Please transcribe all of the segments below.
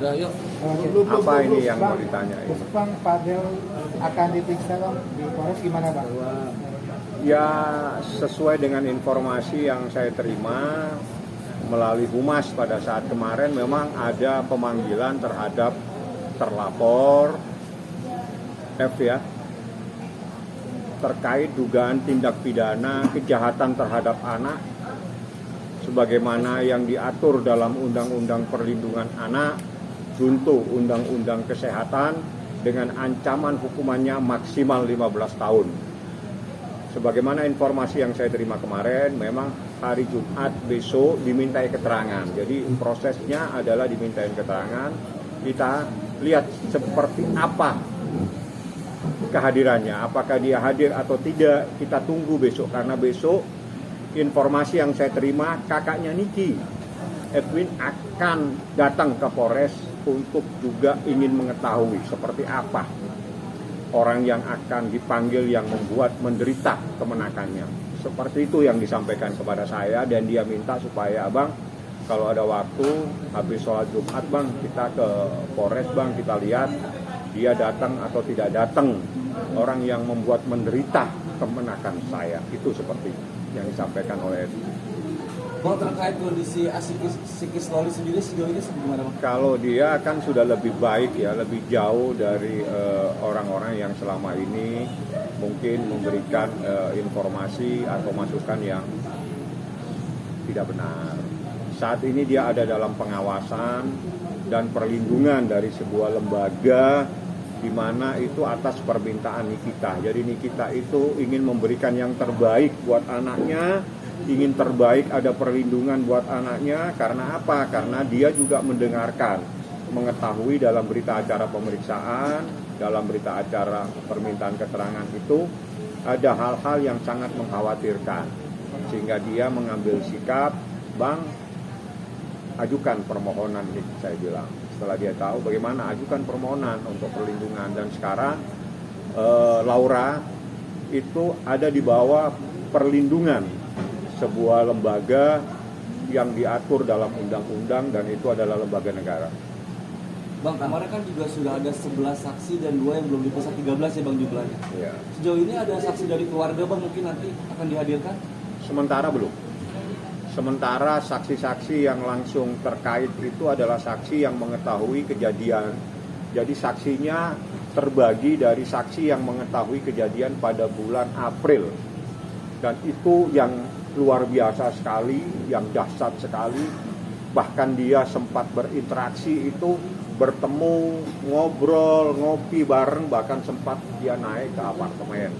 Udah, yuk. Apa ini yang mau ditanya? Besok Bang, Fadel akan diperiksa Bang di Polres, gimana Bang? Ya sesuai dengan informasi yang saya terima melalui Humas pada saat kemarin, memang ada pemanggilan terhadap terlapor F ya, terkait dugaan tindak pidana kejahatan terhadap anak sebagaimana yang diatur dalam Undang-Undang Perlindungan Anak junto Undang-Undang Kesehatan dengan ancaman hukumannya maksimal 15 tahun. Sebagaimana informasi yang saya terima kemarin, memang hari Jumat besok dimintai keterangan. Jadi prosesnya adalah dimintain keterangan. Kita lihat seperti apa kehadirannya. Apakah dia hadir atau tidak, kita tunggu besok. Karena besok informasi yang saya terima, kakaknya Niki, Edwin akan datang ke Polres untuk juga ingin mengetahui seperti apa orang yang akan dipanggil yang membuat menderita kemenakannya. Seperti itu yang disampaikan kepada saya, dan dia minta supaya Abang kalau ada waktu habis sholat Jumat Bang, kita ke Polres Bang, kita lihat dia datang atau tidak datang orang yang membuat menderita kemenakan saya. Itu seperti yang disampaikan oleh Bang, terkait kondisi psikis Loli sendiri sejauh ini bagaimana Bang? Kalau dia kan sudah lebih baik ya, lebih jauh dari orang-orang yang selama ini mungkin memberikan informasi atau masukan yang tidak benar. Saat ini dia ada dalam pengawasan dan perlindungan dari sebuah lembaga di mana itu atas permintaan Nikita. Jadi Nikita itu ingin memberikan yang terbaik buat anaknya, ingin terbaik, ada perlindungan buat anaknya. Karena apa? Karena dia juga mendengarkan, mengetahui dalam berita acara pemeriksaan, dalam berita acara permintaan keterangan itu ada hal-hal yang sangat mengkhawatirkan, sehingga dia mengambil sikap, Bang, ajukan permohonan ini, saya bilang. Setelah dia tahu bagaimana, ajukan permohonan untuk perlindungan. Dan sekarang Laura itu ada di bawah perlindungan sebuah lembaga yang diatur dalam undang-undang, dan itu adalah lembaga negara. Bang, kemarin kan juga sudah ada 11 saksi dan 2 yang belum diperiksa, 13 ya Bang jumlahnya. Ya. Sejauh ini ada saksi dari keluarga Bang, mungkin nanti akan dihadirkan? Sementara belum. Sementara saksi-saksi yang langsung terkait itu adalah saksi yang mengetahui kejadian. Jadi saksinya terbagi dari saksi yang mengetahui kejadian pada bulan April. Dan itu yang luar biasa sekali, yang dahsyat sekali. Bahkan dia sempat berinteraksi itu, bertemu, ngobrol, ngopi bareng, bahkan sempat dia naik ke apartemen,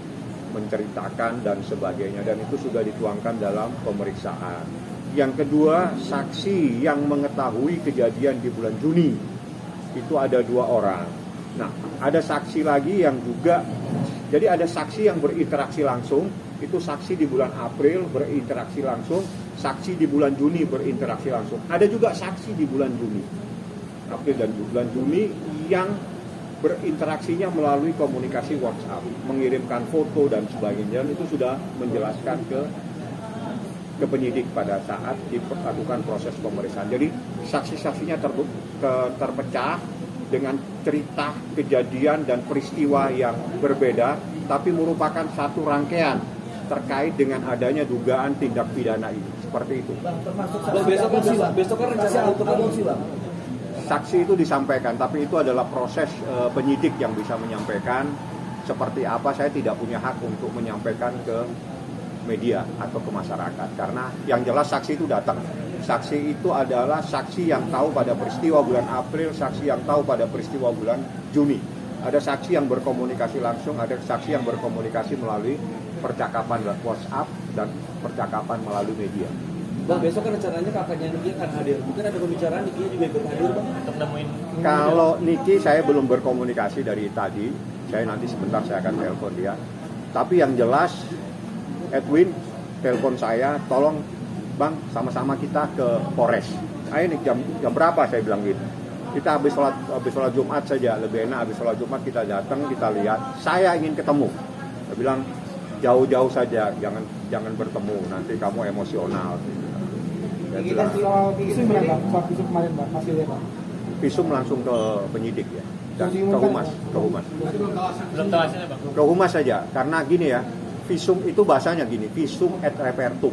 menceritakan dan sebagainya, dan itu sudah dituangkan dalam pemeriksaan. Yang kedua, saksi yang mengetahui kejadian di bulan Juni, itu ada 2 orang. Nah, ada saksi lagi yang juga, jadi ada saksi yang berinteraksi langsung, itu saksi di bulan April berinteraksi langsung, saksi di bulan Juni berinteraksi langsung. Ada juga saksi di bulan Juni, April dan bulan Juni yang berinteraksinya melalui komunikasi WhatsApp, mengirimkan foto dan sebagainya, dan itu sudah menjelaskan ke penyidik pada saat dilakukan proses pemeriksaan. Jadi saksi-saksinya terpecah dengan cerita kejadian dan peristiwa yang berbeda, tapi merupakan satu rangkaian terkait dengan adanya dugaan tindak pidana ini. Seperti itu. Besok kan rencana untuk aborsi Bang. Saksi itu disampaikan, tapi itu adalah proses penyidik yang bisa menyampaikan. Seperti apa, saya tidak punya hak untuk menyampaikan ke media atau ke masyarakat, karena yang jelas saksi itu datang. Saksi itu adalah saksi yang tahu pada peristiwa bulan April, saksi yang tahu pada peristiwa bulan Juni. Ada saksi yang berkomunikasi langsung, ada saksi yang berkomunikasi melalui percakapan WhatsApp dan percakapan melalui media. Bang, besok kan rencananya kakaknya Niki akan hadir. Mungkin ada pembicaraan Niki juga ikut hadir Bang untuk nemuin. Kalau Niki saya belum berkomunikasi dari tadi. Saya nanti sebentar saya akan telepon dia. Tapi yang jelas Edwin telepon saya, tolong Bang, sama-sama kita ke Polres. Ayo nih jam berapa, saya bilang gitu. Kita habis sholat Jumat saja, lebih enak habis sholat Jumat kita datang, kita lihat. Saya ingin ketemu. Saya bilang jauh-jauh saja, jangan bertemu, nanti kamu emosional. Ini kan soal visum ya Bang, soal visum kemarin Bang, masih lihat Bang. visum langsung ke penyidik ya, dan ke humas. Belum tahu hasilnya bang. Ke humas saja, karena gini ya, visum itu bahasanya gini, visum et repertum,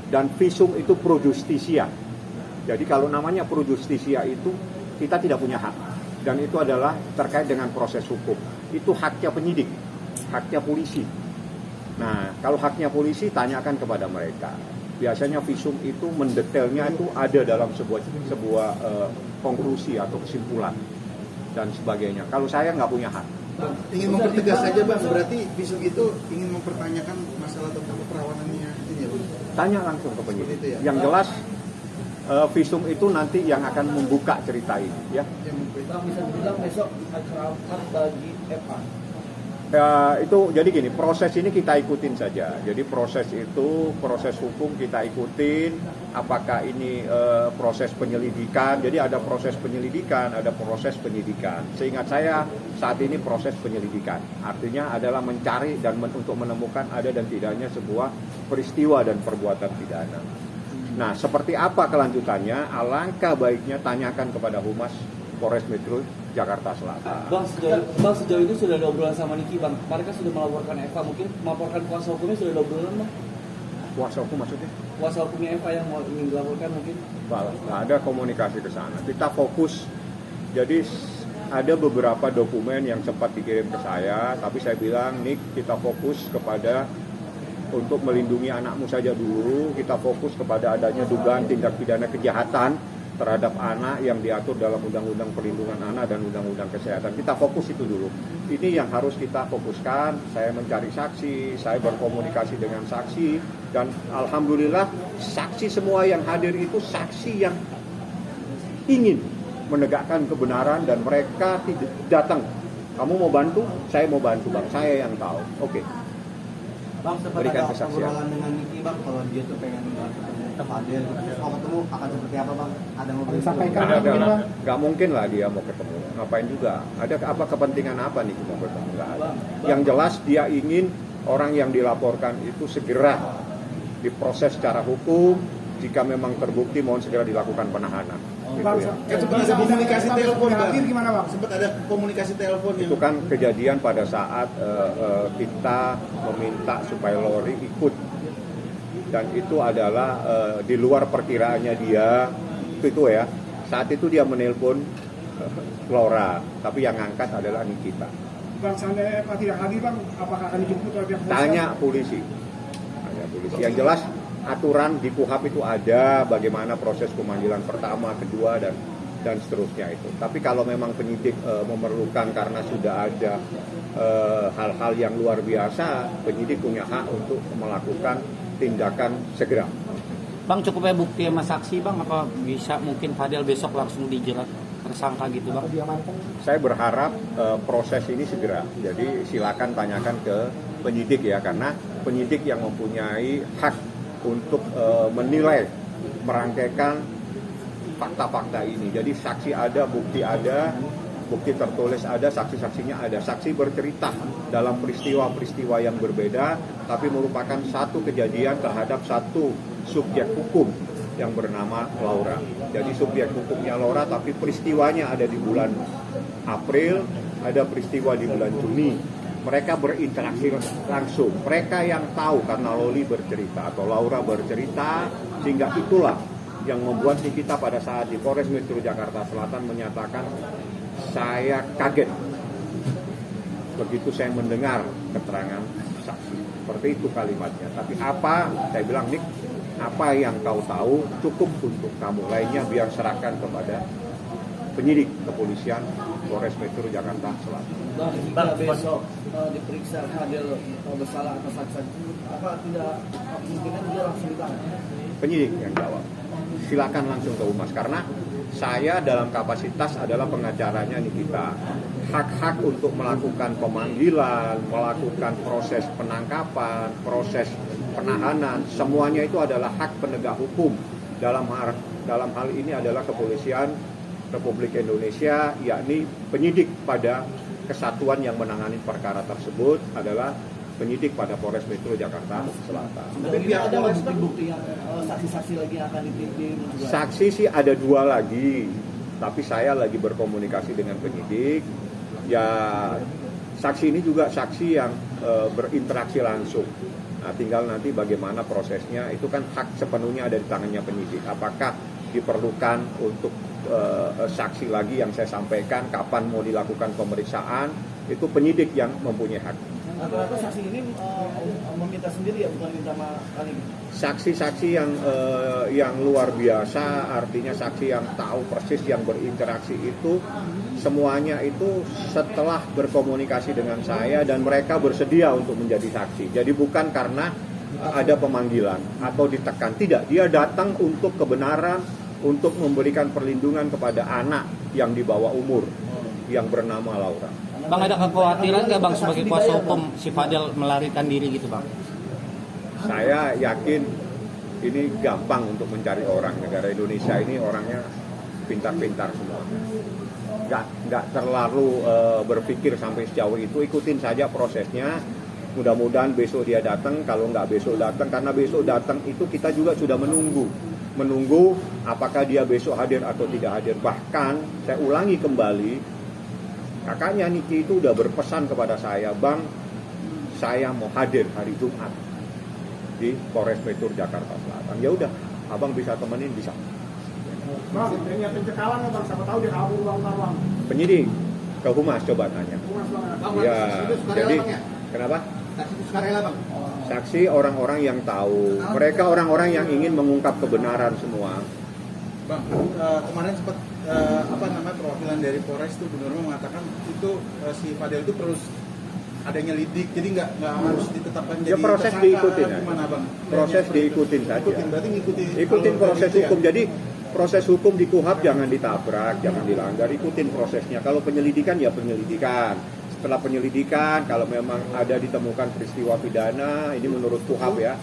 dan visum itu pro justisia. Jadi kalau namanya pro justisia itu kita tidak punya hak, dan itu adalah terkait dengan proses hukum. Itu haknya penyidik, haknya polisi. Nah, kalau haknya polisi tanyakan kepada mereka. Biasanya visum itu mendetailnya itu ada dalam sebuah konklusi atau kesimpulan dan sebagainya. Kalau saya nggak punya hak. Ingin mempertegas saja bang, berarti visum itu ingin mempertanyakan masalah tentang perawanannya ini ya bang? Tanya langsung ke penyidik. Seperti itu ya? Yang jelas visum itu nanti yang akan membuka cerita ini, ya. Bang, bisa dibilang besok acara bagi FA. Ya, itu jadi gini, proses ini kita ikutin saja. Jadi proses hukum kita ikutin. Apakah ini proses penyelidikan? Jadi ada proses penyelidikan, ada proses penyidikan. Seingat saya saat ini proses penyelidikan. Artinya adalah mencari dan untuk menemukan ada dan tidaknya sebuah peristiwa dan perbuatan pidana. Nah, seperti apa kelanjutannya? Alangkah baiknya tanyakan kepada Humas Polres Metro Jakarta Selatan. Bang, sejauh ini sudah ada obrolan sama Niki, Bang. Mereka sudah melaporkan Eva, mungkin melaporkan kuasa hukumnya sudah ada obrolan, Bang? Kuasa hukum maksudnya? Kuasa hukumnya Eva yang ingin dilaporkan mungkin? Nggak ada komunikasi ke sana. Kita fokus. Jadi ada beberapa dokumen yang sempat dikirim ke saya, tapi saya bilang, Nik, kita fokus kepada untuk melindungi anakmu saja dulu. Kita fokus kepada adanya dugaan tindak pidana kejahatan terhadap anak yang diatur dalam Undang-Undang Perlindungan Anak dan Undang-Undang Kesehatan. Kita fokus itu dulu. Ini yang harus kita fokuskan. Saya mencari saksi, saya berkomunikasi dengan saksi, dan alhamdulillah saksi semua yang hadir itu saksi yang ingin menegakkan kebenaran dan mereka tidak datang. Kamu mau bantu? Saya mau bantu, Bang. Saya yang tahu. Oke. Bang, sempat Berikan ada kesaksian. obrolan dengan Niki bang, kalau dia tuh pengen ketemu Fadil, terus mau ketemu akan seperti apa bang? Ada ngobrol Disampaikan Ada, mungkin, Bang. nggak mungkin lah dia mau ketemu. Ngapain juga? Ada apa kepentingan apa nih mau ketemu? Nggak ada. Yang jelas dia ingin orang yang dilaporkan itu segera diproses secara hukum. Jika memang terbukti, mohon segera dilakukan penahanan. Bang, Gitu ya. Kan sempat ada komunikasi telepon bang. hadir gimana bang? Sempat ada komunikasi telepon yang Itu kan kejadian pada saat kita meminta supaya Lori ikut, dan itu adalah di luar perkiraannya dia. Itu ya, saat itu dia menelpon Laura, tapi yang ngangkat adalah Nikita. Bang, seandainya Eva tidak hadir bang, apakah akan dijemput oleh pihak kepolisian? Tanya polisi. Yang jelas aturan di KUHAP itu ada bagaimana proses pemanggilan pertama, kedua, dan seterusnya itu. Tapi kalau memang penyidik memerlukan karena sudah ada hal-hal yang luar biasa, penyidik punya hak untuk melakukan tindakan segera. Bang, cukupnya bukti sama saksi bang, apa bisa mungkin Fadil besok langsung dijerat tersangka gitu bang? Saya berharap proses ini segera. Jadi silakan tanyakan ke penyidik ya, karena penyidik yang mempunyai hak untuk menilai, merangkaikan fakta-fakta ini. Jadi saksi ada, bukti ada, bukti tertulis ada, saksi-saksinya ada. Saksi bercerita dalam peristiwa-peristiwa yang berbeda, tapi merupakan satu kejadian terhadap satu subjek hukum yang bernama Laura. Jadi subjek hukumnya Laura, tapi peristiwanya ada di bulan April, ada peristiwa di bulan Juni. Mereka berinteraksi langsung. Mereka yang tahu karena Loli bercerita atau Laura bercerita, sehingga itulah yang membuat kita pada saat di Polres Metro Jakarta Selatan menyatakan, saya kaget begitu saya mendengar keterangan saksi. Seperti itu kalimatnya. Tapi apa, saya bilang, Nik, apa yang kau tahu cukup untuk kamu, lainnya biar serahkan kepada penyidik kepolisian Polres Metro Jakarta Selatan. Bang, jika besok diperiksa Fadil bersalah atas saksi, apa tidak kemungkinan dia langsung ditahan? Penyidik yang jawab. Silakan langsung ke Humas, karena saya dalam kapasitas adalah pengacaranya Nikita. Hak-hak untuk melakukan pemanggilan, melakukan proses penangkapan, proses penahanan, semuanya itu adalah hak penegak hukum. Dalam hal ini adalah kepolisian Republik Indonesia, yakni penyidik pada kesatuan yang menangani perkara tersebut adalah penyidik pada Polres Metro Jakarta Selatan. Tapi pihak ada bukti-bukti yang saksi-saksi lagi yang akan dipimpin juga. Saksi sih ada 2 lagi, Tapi saya lagi berkomunikasi dengan penyidik. Ya, saksi ini juga saksi yang berinteraksi langsung. Nah, tinggal nanti bagaimana prosesnya, itu kan hak sepenuhnya ada di tangannya penyidik. Apakah diperlukan untuk saksi lagi yang saya sampaikan, kapan mau dilakukan pemeriksaan, itu penyidik yang mempunyai hak. Rata-rata saksi ini meminta sendiri ya, bukan minta sama kali. Saksi-saksi yang luar biasa, artinya saksi yang tahu persis, yang berinteraksi itu semuanya itu setelah berkomunikasi dengan saya dan mereka bersedia untuk menjadi saksi. Jadi bukan karena ada pemanggilan atau ditekan, tidak. Dia datang untuk kebenaran, untuk memberikan perlindungan kepada anak yang di bawah umur yang bernama Laura. Bang, ada kekhawatiran nggak Bang sebagai kuasa hukum si Fadel melarikan diri gitu Bang? Saya yakin ini gampang untuk mencari orang. Negara Indonesia ini orangnya pintar-pintar semua. Nggak terlalu berpikir sampai sejauh itu. Ikutin saja prosesnya. Mudah-mudahan besok dia datang. Kalau nggak besok datang, karena besok datang itu kita juga sudah menunggu apakah dia besok hadir atau tidak hadir. Bahkan saya ulangi kembali, kakaknya Niki itu udah berpesan kepada saya, Bang, saya mau hadir hari Jumat di Polres Metro Jakarta Selatan. Ya udah, abang bisa temenin, bisa. Bang, ini pencekalan ya Bang, siapa tahu dia kabur Bang. Penyidik ke Humas coba tanya. Ya, jadi kenapa? Saksi itu sukarela Bang. Saksi orang-orang yang tahu. Mereka orang-orang yang ingin mengungkap kebenaran semua. Bang, kemarin sempat perwakilan dari Polres itu benar-benar mengatakan itu si Fadel itu perlu adanya lidik, jadi nggak harus ditetapkan jadi proses tersangka. diikutin Gimana Bang? Proses diikutin saja. Berarti ikutin proses gitu ya? hukum. Jadi proses hukum di KUHAP jangan ditabrak, jangan dilanggar, ikutin prosesnya. Kalau penyelidikan ya penyelidikan. Setelah penyelidikan, kalau memang ada ditemukan peristiwa pidana, ini menurut KUHAP ya,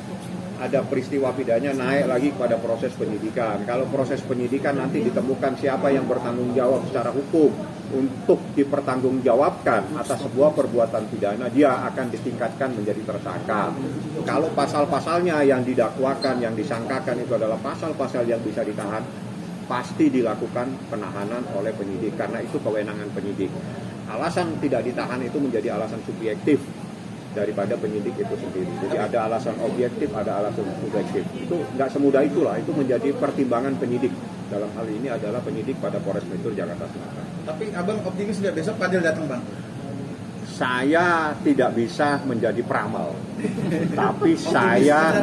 ada peristiwa pidana naik lagi kepada proses penyidikan. Kalau proses penyidikan nanti ditemukan siapa yang bertanggung jawab secara hukum untuk dipertanggungjawabkan atas sebuah perbuatan pidana, dia akan ditingkatkan menjadi tersangka. Kalau pasal-pasalnya yang didakwakan, yang disangkakan itu adalah pasal-pasal yang bisa ditahan, pasti dilakukan penahanan oleh penyidik karena itu kewenangan penyidik. Alasan tidak ditahan itu menjadi alasan subjektif daripada penyidik itu sendiri. Jadi ada alasan objektif, ada alasan subjektif. Itu nggak semudah itulah, itu menjadi pertimbangan penyidik. Dalam hal ini adalah penyidik pada Polres Metro Jakarta Selatan. Tapi abang optimis nggak besok Fadel datang Bang? Saya tidak bisa menjadi peramal, tapi saya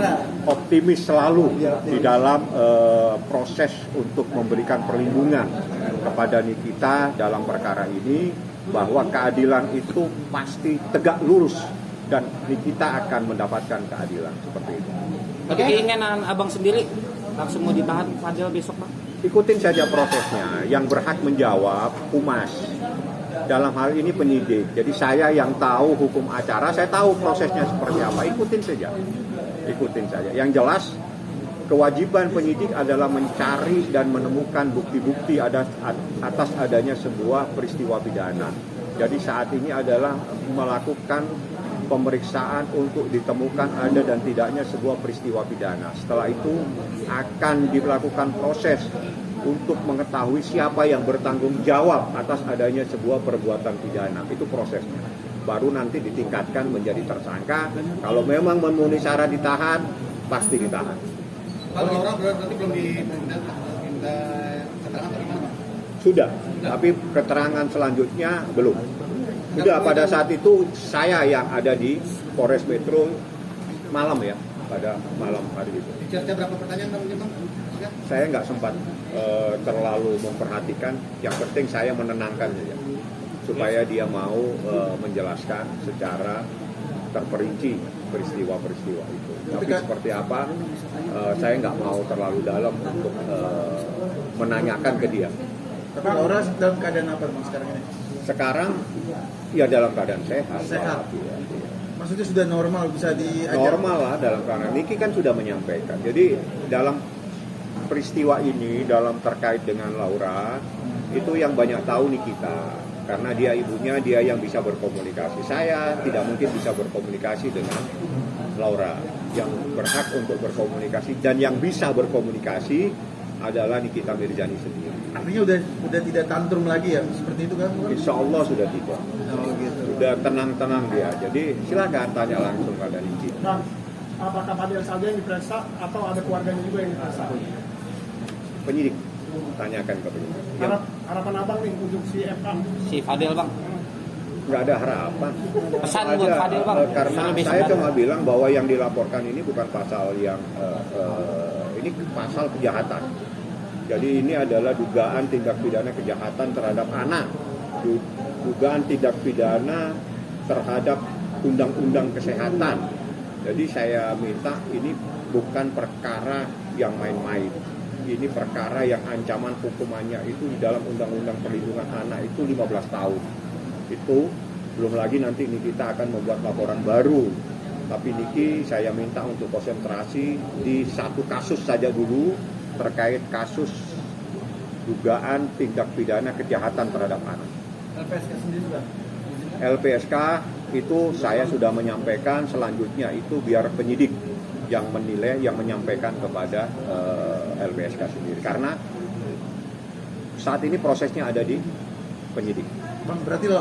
optimis selalu di dalam proses untuk memberikan perlindungan kepada Nikita dalam perkara ini, bahwa keadilan itu pasti tegak lurus dan Nikita akan mendapatkan keadilan seperti itu. Tapi keinginan abang sendiri langsung mau ditahan Fadel besok Bang? Ikutin saja prosesnya. Yang berhak menjawab Humas. Dalam hal ini penyidik. Jadi saya yang tahu hukum acara, saya tahu prosesnya seperti apa. Ikutin saja. Ikutin saja. Yang jelas kewajiban penyidik adalah mencari dan menemukan bukti-bukti atas adanya sebuah peristiwa pidana. Jadi saat ini adalah melakukan pemeriksaan untuk ditemukan ada dan tidaknya sebuah peristiwa pidana. Setelah itu akan dilakukan proses untuk mengetahui siapa yang bertanggung jawab atas adanya sebuah perbuatan pidana. Itu prosesnya. Baru nanti ditingkatkan menjadi tersangka. Kalau memang memenuhi syarat ditahan, pasti ditahan. Kalau orang berarti belum diminta keterangan atau gimana? Sudah, tapi keterangan selanjutnya belum. Sudah, pada saat itu saya yang ada di Polres Metro malam ya, pada malam hari itu. Cerca berapa pertanyaan Bang? Saya nggak sempat terlalu memperhatikan. Yang penting saya menenangkan saja, supaya dia mau menjelaskan secara terperinci peristiwa-peristiwa itu. Tapi seperti apa, saya nggak mau terlalu dalam untuk menanyakan ke dia. Tapi Laura dalam keadaan apa Bang sekarang ini? Sekarang ya dalam keadaan sehat. Sehat. Ya. Maksudnya sudah normal, bisa diajak? Normal lah dalam keadaan. Niki kan sudah menyampaikan. Jadi dalam peristiwa ini, dalam terkait dengan Laura, itu yang banyak tahu Nikita. Karena dia ibunya, dia yang bisa berkomunikasi. Saya tidak mungkin bisa berkomunikasi dengan Laura. Yang berhak untuk berkomunikasi dan yang bisa berkomunikasi adalah Nikita Mirzani sendiri. artinya udah tidak tantrum lagi ya seperti itu kan? Insya Allah sudah tidak. Oh gitu. Sudah tenang-tenang dia. Jadi silakan tanya langsung pada Niki. Bang, apakah Fadil saja yang diperiksa atau ada keluarganya juga yang diperiksa? Penyidik, tanyakan ke penyidik. Harapan abang nih untuk si FA. Si Fadel bang. Nggak ada harapan. Pesan buat Fadil bang. Karena Lebih saya sederhana. cuma bilang bahwa yang dilaporkan ini bukan pasal yang ini pasal kejahatan. Jadi ini adalah dugaan tindak pidana kejahatan terhadap anak, dugaan tindak pidana terhadap undang-undang kesehatan. Jadi saya minta ini bukan perkara yang main-main. Ini perkara yang ancaman hukumannya itu di dalam undang-undang perlindungan anak itu 15 tahun. Itu belum lagi nanti ini kita akan membuat laporan baru. Tapi Niki saya minta untuk konsentrasi di satu kasus saja dulu terkait kasus dugaan tindak pidana kejahatan terhadap anak. LPSK sendiri juga. LPSK itu saya sudah menyampaikan, selanjutnya itu biar penyidik yang menilai, yang menyampaikan kepada LPSK sendiri. Karena saat ini prosesnya ada di penyidik. Bang, berarti